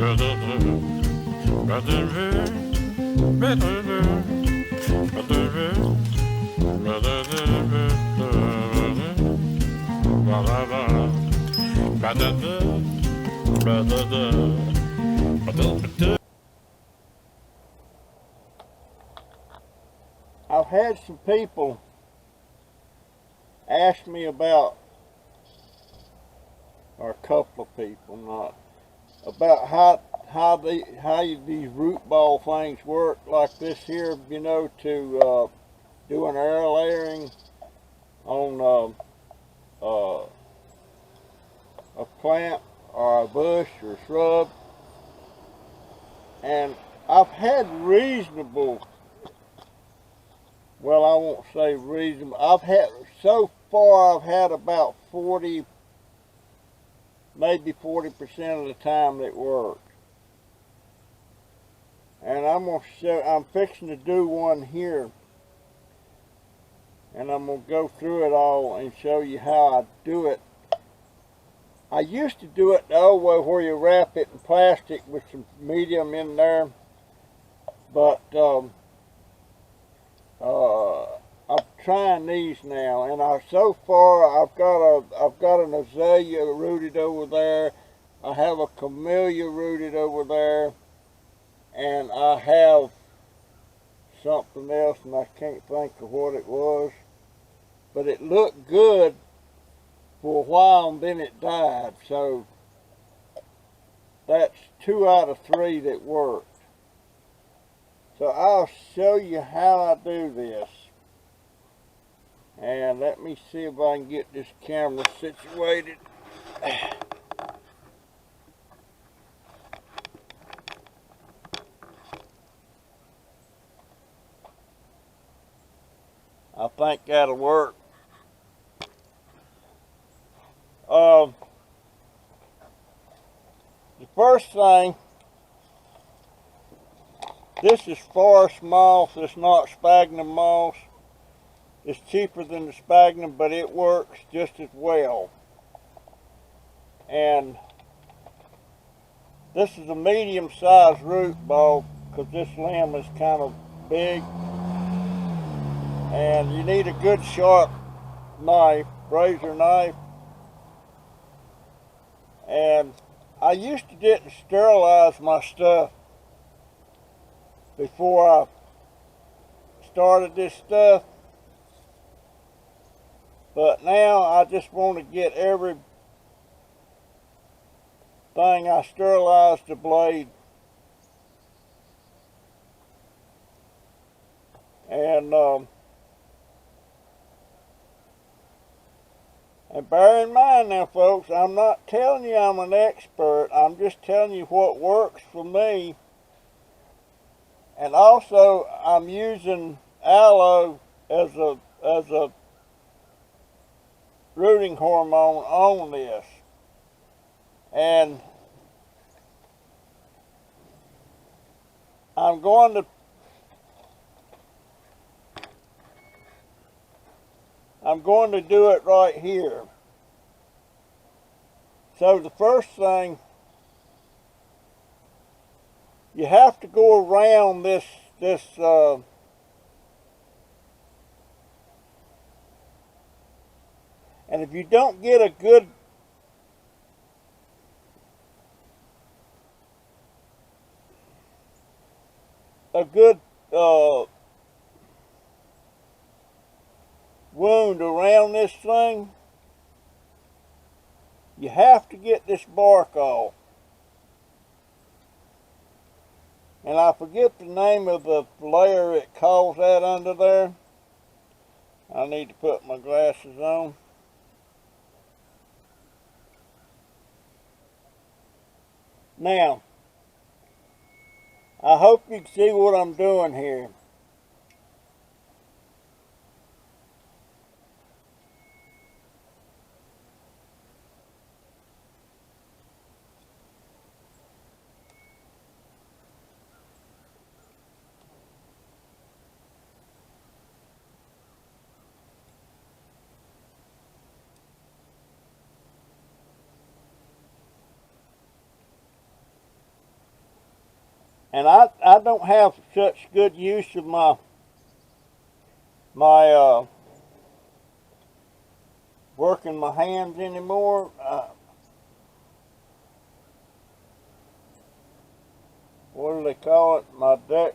I've had some people ask me about, or a couple of people, not about how these root ball things work, like this here, you know, to do an air layering on a plant or a bush or a shrub. And I've had reasonable, well, I won't say reasonable, so far I've had about 40, maybe 40% of the time it worked. And I'm fixing to do one here. And I'm going to go through it all and show you how I do it. I used to do it the old way where you wrap it in plastic with some medium in there. But I'm trying these now, and so far I've got an azalea rooted over there. I have a camellia rooted over there, and I have something else, and I can't think of what it was. But it looked good for a while, and then it died. So that's 2 out of 3 that worked. So I'll show you how I do this. And let me see if I can get this camera situated. I think that'll work. The first thing, this is forest moss. It's not sphagnum moss. It's cheaper than the sphagnum, but it works just as well. And this is a medium-sized root ball because this limb is kind of big. And you need a good sharp knife, razor knife. And I used to didn't sterilize my stuff before I started this stuff. But now I just want to get everything I sterilized the blade. And bear in mind now, folks, I'm not telling you I'm an expert. I'm just telling you what works for me. And also, I'm using aloe as a rooting hormone on this. And I'm going to do it right here. So the first thing, you have to go around this and if you don't get a good wound around this thing, you have to get this bark off. And I forget the name of the layer it calls that under there. I need to put my glasses on. Now, I hope you can see what I'm doing here. And I don't have such good use of my working my hands anymore. What do they call it? My dex.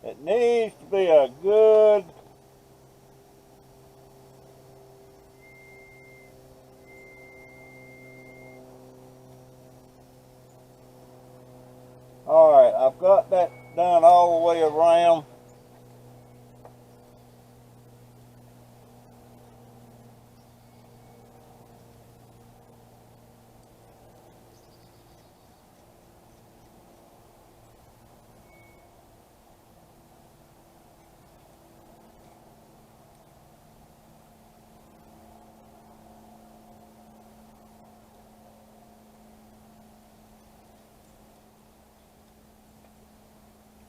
It needs to be a good Alright, I've got that done all the way around.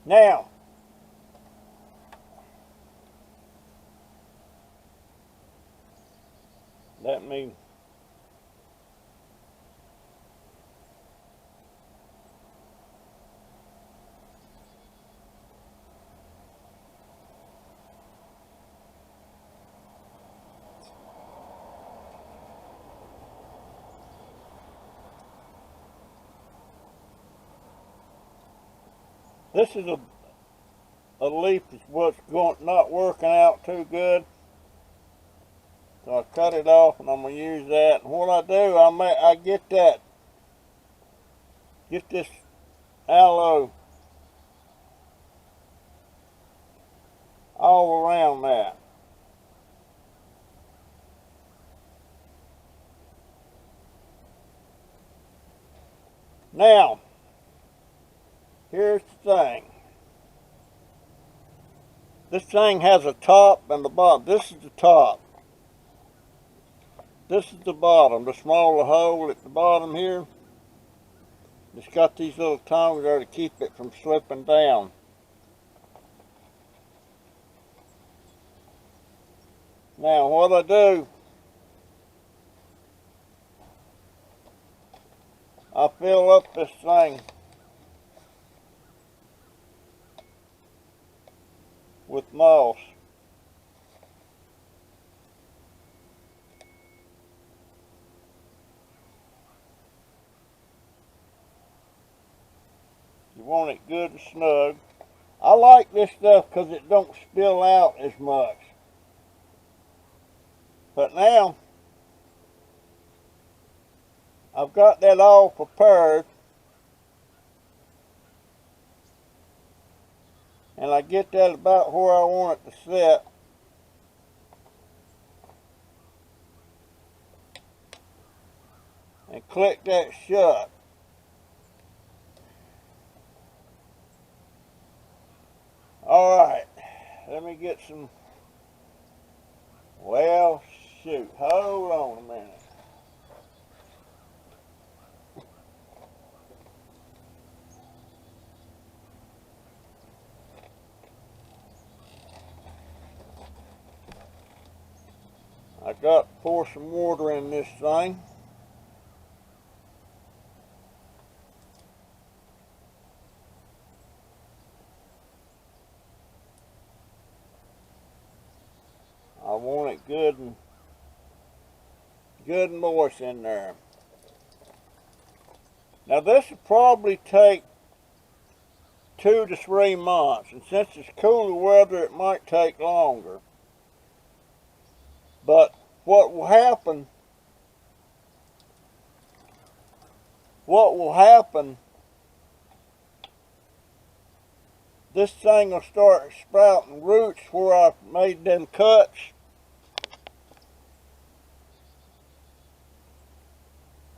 Now, let me this is a leaf that's not working out too good. So I cut it off and I'm gonna use that. And what I do, I get this aloe all around that. Now, here's the thing. This thing has a top and the bottom. This is the top. This is the bottom, the smaller hole at the bottom here. It's got these little tongues there to keep it from slipping down. Now what I do, I fill up this thing with moss. You want it good and snug. I like this stuff because it don't spill out as much. But now, I've got that all prepared. And I get that about where I want it to sit. And click that shut. Alright, let me get some, well, shoot, hold on a minute. I got to pour some water in this thing. I want it good and moist in there. Now this will probably take 2 to 3 months, and since it's cooler weather, it might take longer. But what will happen this thing will start sprouting roots where I made them cuts.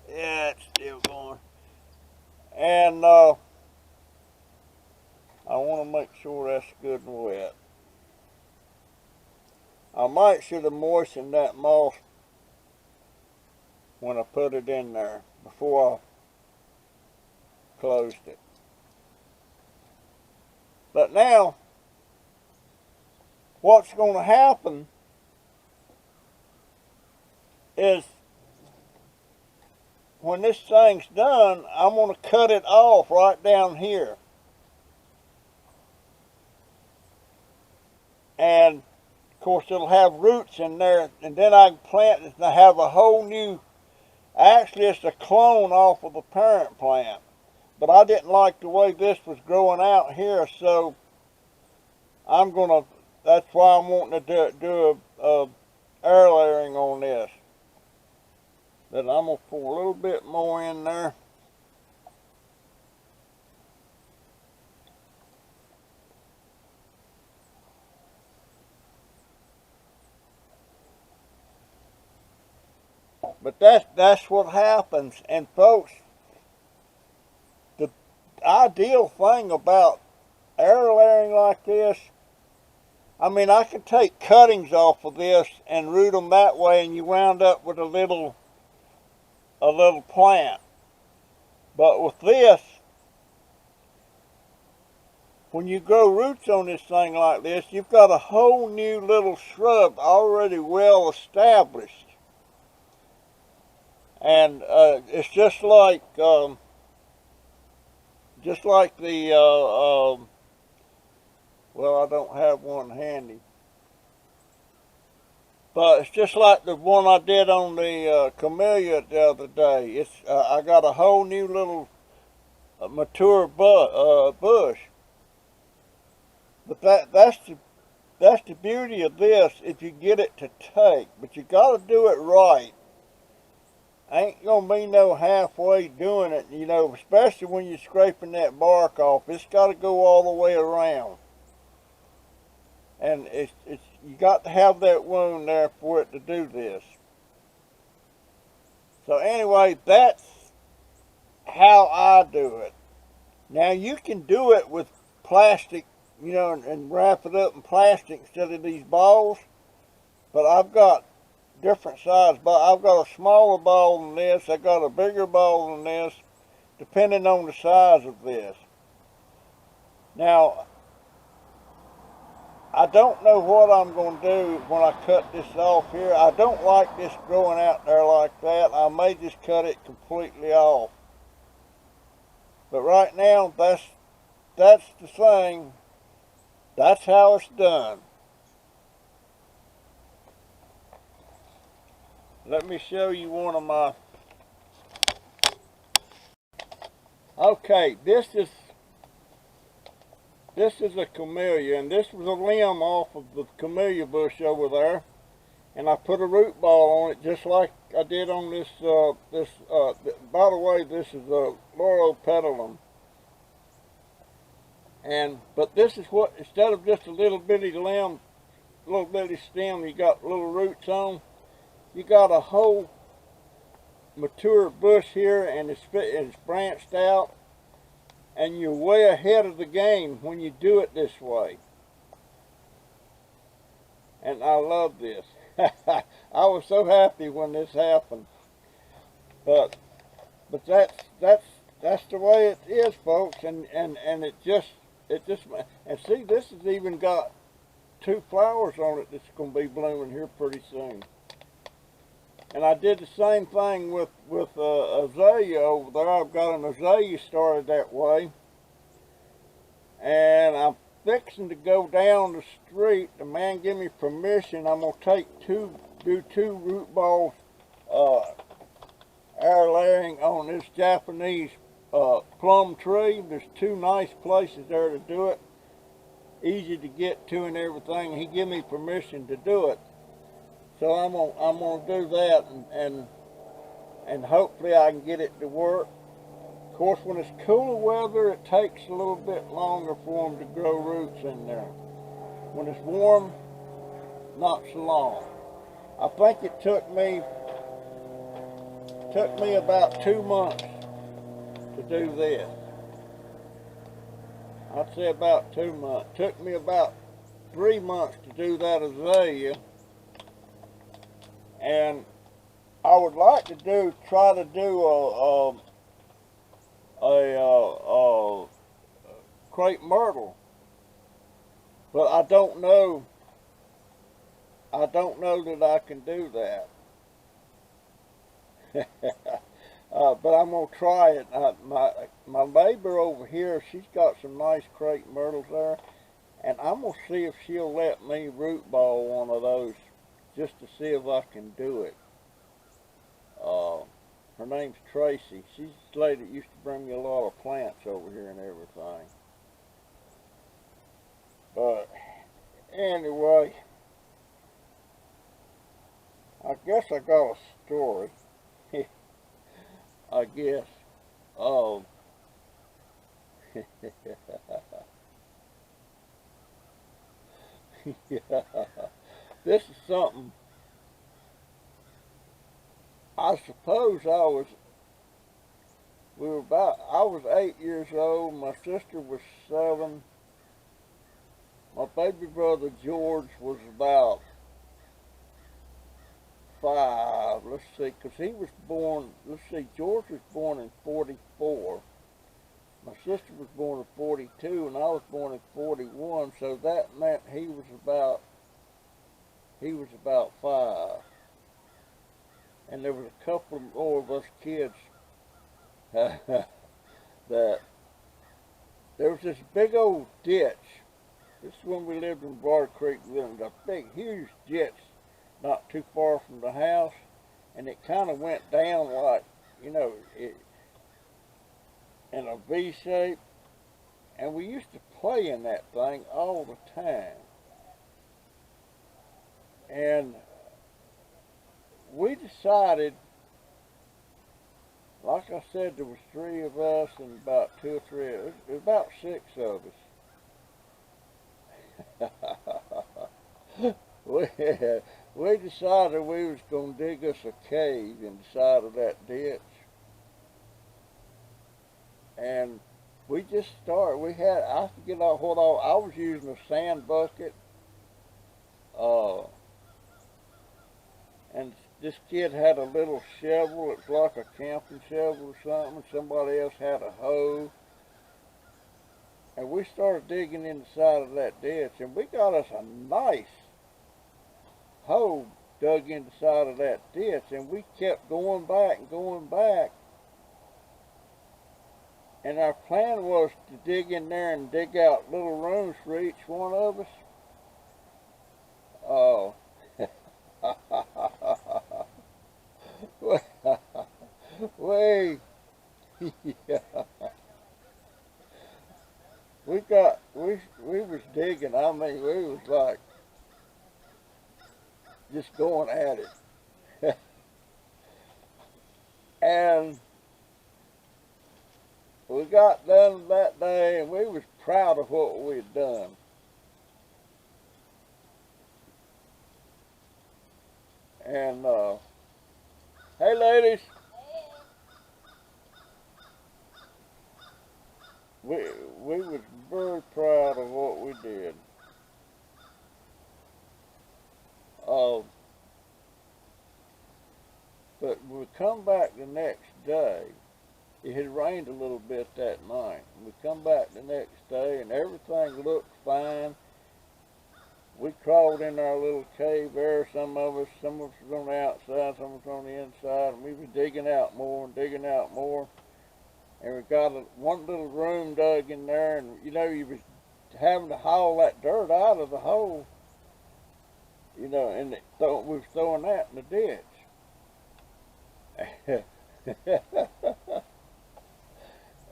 Yeah, it's still going. And I want to make sure that's good and wet. I might should have moistened that moss when I put it in there before I closed it. But now, what's going to happen is when this thing's done, I'm going to cut it off right down here. And of course it'll have roots in there, and then I can plant it and have a whole new, actually it's a clone off of the parent plant. But I didn't like the way this was growing out here, so I'm going to, that's why I'm wanting to do a air layering on this. Then I'm going to pour a little bit more in there. But that's what happens. And folks, the ideal thing about air layering like this, I mean, I could take cuttings off of this and root them that way, and you wound up with a little plant. But with this, when you grow roots on this thing like this, you've got a whole new little shrub already well established. And it's just like the well, I don't have one handy, but it's just like the one I did on the camellia the other day. It's I got a whole new little mature bush. But that's the beauty of this, if you get it to take. But you got to do it right. Ain't gonna be no halfway doing it, you know, especially when you're scraping that bark off. It's got to go all the way around. And it's you got to have that wound there for it to do this. So anyway, that's how I do it. Now you can do it with plastic, you know, and wrap it up in plastic instead of these balls. But I've got different size, but I've got a smaller ball than this. I got a bigger ball than this, depending on the size of this. Now, I don't know what I'm going to do when I cut this off here. I don't like this growing out there like that. I may just cut it completely off. But right now, that's the thing. That's how it's done. Let me show you one of my, okay, this is a camellia, and this was a limb off of the camellia bush over there, and I put a root ball on it just like I did on this, by the way, this is a Loropetalum. But this is what, instead of just a little bitty limb, little bitty stem you got little roots on, you got a whole mature bush here, and it's branched out, and you're way ahead of the game when you do it this way. And I love this. I was so happy when this happened. But that's the way it is, folks, and it just and see, this has even got 2 flowers on it that's going to be blooming here pretty soon. And I did the same thing with azalea over there. I've got an azalea started that way. And I'm fixing to go down the street. The man gave me permission. I'm going to do two root balls air layering on this Japanese plum tree. There's 2 nice places there to do it. Easy to get to and everything. He gave me permission to do it. So I'm gonna do that, and hopefully I can get it to work. Of course, when it's cooler weather, it takes a little bit longer for them to grow roots in there. When it's warm, not so long. I think it took me about 2 months to do this. I'd say about 2 months. Took me about 3 months to do that azalea. And I would like to try to do a crepe myrtle, but I don't know I don't know that I can do that. But I'm gonna try it. My neighbor over here, she's got some nice crepe myrtles there, and I'm gonna see if she'll let me root ball one of those, just to see if I can do it. Uh, Her name's Tracy. She's the lady that used to bring me a lot of plants over here and everything. But anyway, I guess I got a story. I guess. Um, yeah. This is something. I suppose I was 8 years old. My sister was 7. My baby brother George was about 5. Let's see, because he was born. Let's see, George was born in '44. My sister was born in '42, and I was born in '41. So that meant he was about 5. And there was a couple more of us kids that there was this big old ditch. This is when we lived in Bar Creek. We lived in a big, huge ditch not too far from the house, and it kind of went down like, in a V shape, and we used to play in that thing all the time. And we decided, like I said, there was 3 of us and about 2 or 3. It was about 6 of us. we decided we was going to dig us a cave in the side of that ditch. And we just started. I forget what all, I was using a sand bucket. And this kid had a little shovel. It's like a camping shovel or something. Somebody else had a hoe. And we started digging in the side of that ditch, and we got us a nice hole dug in the side of that ditch, and we kept going back and going back. And our plan was to dig in there and dig out little rooms for each one of us. Oh. we yeah. we was digging. I mean, we was like just going at it. And we got done that day, and we was proud of what we'd done. And hey, ladies, we was very proud of what we did. But when we come back the next day, it had rained a little bit that night. We come back the next day, and everything looked fine. We crawled in our little cave there. Some of us was on the outside, some of us on the inside, and we was digging out more and digging out more. And we got one little room dug in there, and you was having to haul that dirt out of the hole, and we was throwing that in the ditch.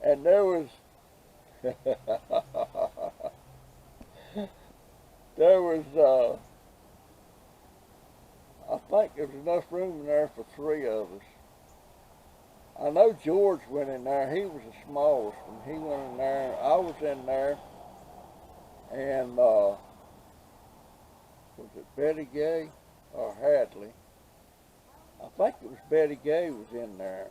And there was I think there was enough room in there for 3 of us. I know George went in there. He was the smallest one. He went in there. I was in there. And was it Betty Gay or Hadley? I think it was Betty Gay was in there.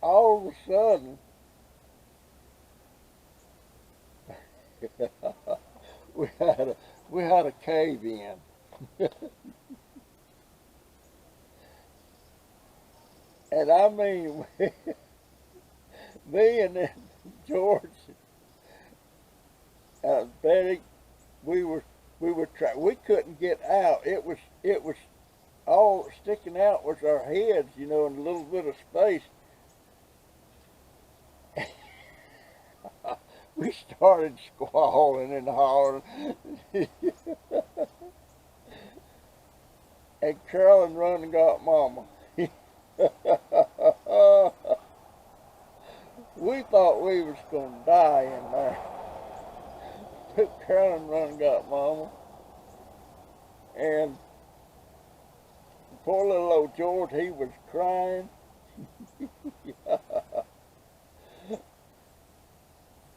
All of a sudden, we had a cave in. And I mean, Me and then George, Betty, we were we couldn't get out. It was all sticking out was our heads, you know, in a little bit of space. We started squalling and hollering. And Carolyn run and got Mama. We thought we was going to die in there. Carolyn run and got Mama. And poor little old George, he was crying.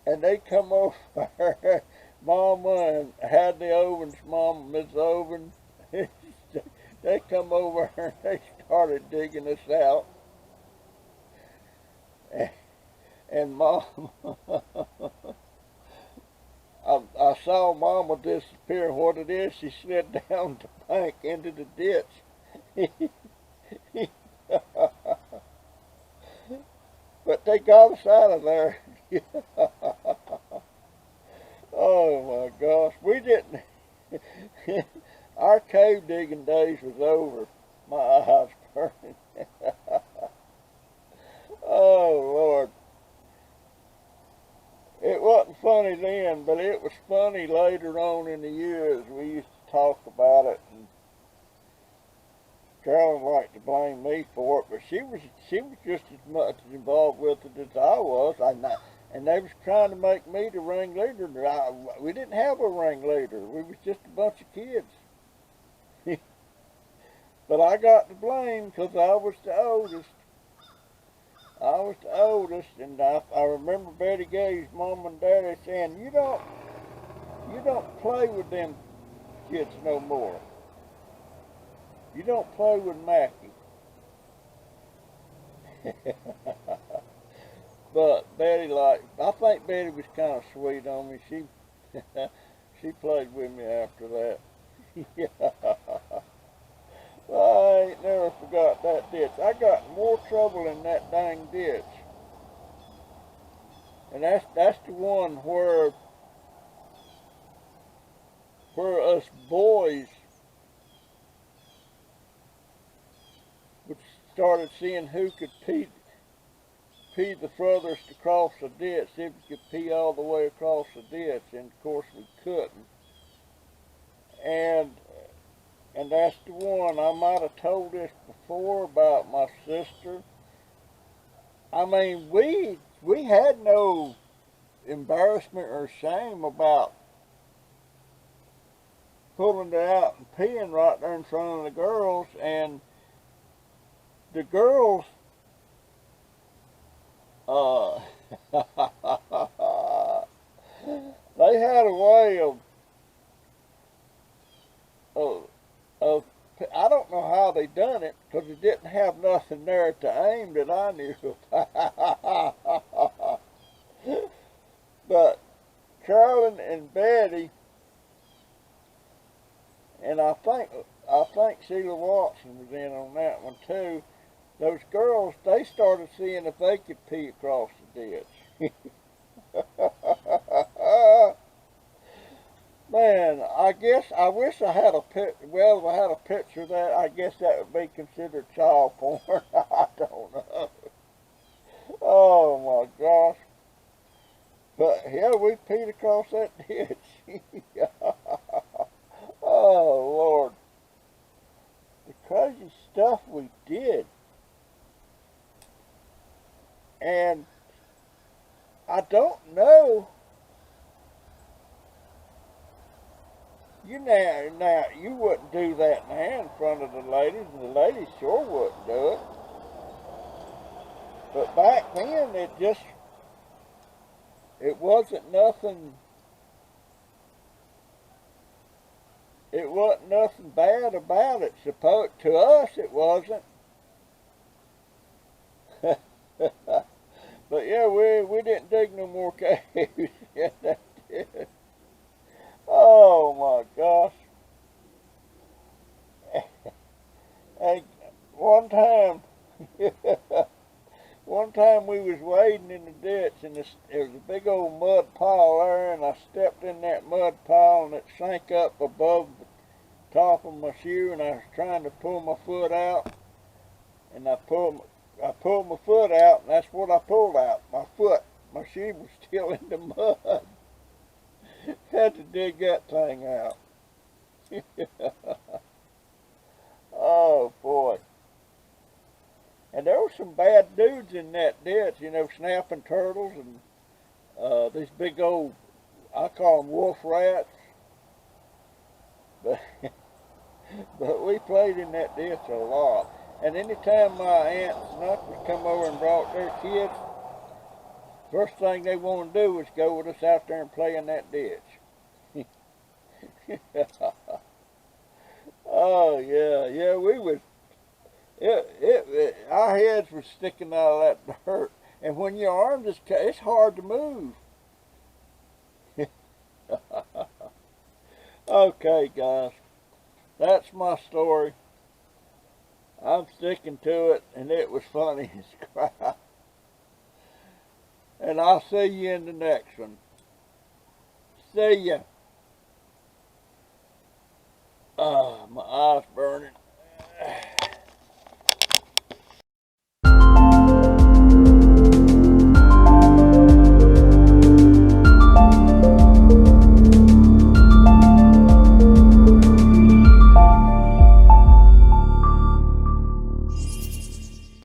And they come over, Mama and Hadley Ovens, Mama, Miss Ovens. They come over and they started digging us out. And Mama, I saw Mama disappear. What it is, she slid down the bank into the ditch. But they got us out of there. Oh my gosh, we didn't. Our cave digging days was over. My eyes burning. Oh Lord. It wasn't funny then, but it was funny later on in the years. We used to talk about it, and Carolyn liked to blame me for it, but she was just as much involved with it as I was. And they was trying to make me the ringleader. We didn't have a ringleader. We was just a bunch of kids. But I got the blame because I was the oldest. I was the oldest, and I remember Betty Gay's mom and daddy saying, you don't play with them kids no more. You don't play with Mackie. But Betty I think Betty was kind of sweet on me. She played with me after that. Well, I ain't never forgot that ditch. I got in more trouble in that dang ditch. And that's the one where us boys started seeing who could pee the furthest across the ditch, if we could pee all the way across the ditch, and of course we couldn't. And that's the one. I might have told this before about my sister. I mean, we had no embarrassment or shame about pulling it out and peeing right there in front of the girls, and the girls, they had a way of I don't know how they done it, because it didn't have nothing there to aim that I knew. But Carolyn and Betty, and I think Sheila Watson was in on that one too. Those girls, they started seeing if they could pee across the ditch. Man, I wish I had well, if I had a picture of that, I guess that would be considered child porn. I don't know. Oh my gosh. But yeah, we peed across that ditch. Oh Lord. The crazy stuff we did. And I don't know. Now, you wouldn't do that now in front of the ladies, and the ladies sure wouldn't do it. But back then, it wasn't nothing, bad about it. To us, it wasn't. But yeah, we didn't dig no more caves. Yeah, that did. Oh my gosh. And one one time we was wading in the ditch, and there was a big old mud pile there, and I stepped in that mud pile, and it sank up above the top of my shoe, and I was trying to pull my foot out, and I pulled my foot out, and that's what I pulled out, my foot. My shoe was still in the mud. Had to dig that thing out. Oh boy. And there were some bad dudes in that ditch, you know, snapping turtles and these big old, I call them wolf rats. But, but we played in that ditch a lot. And anytime my aunts and uncles come over and brought their kids, first thing they want to do was go with us out there and play in that ditch. Oh yeah, we was. Our heads were sticking out of that dirt, and when your arms is cut, it's hard to move. Okay, guys, that's my story. I'm sticking to it, and it was funny as crap. And I'll see you in the next one. See ya.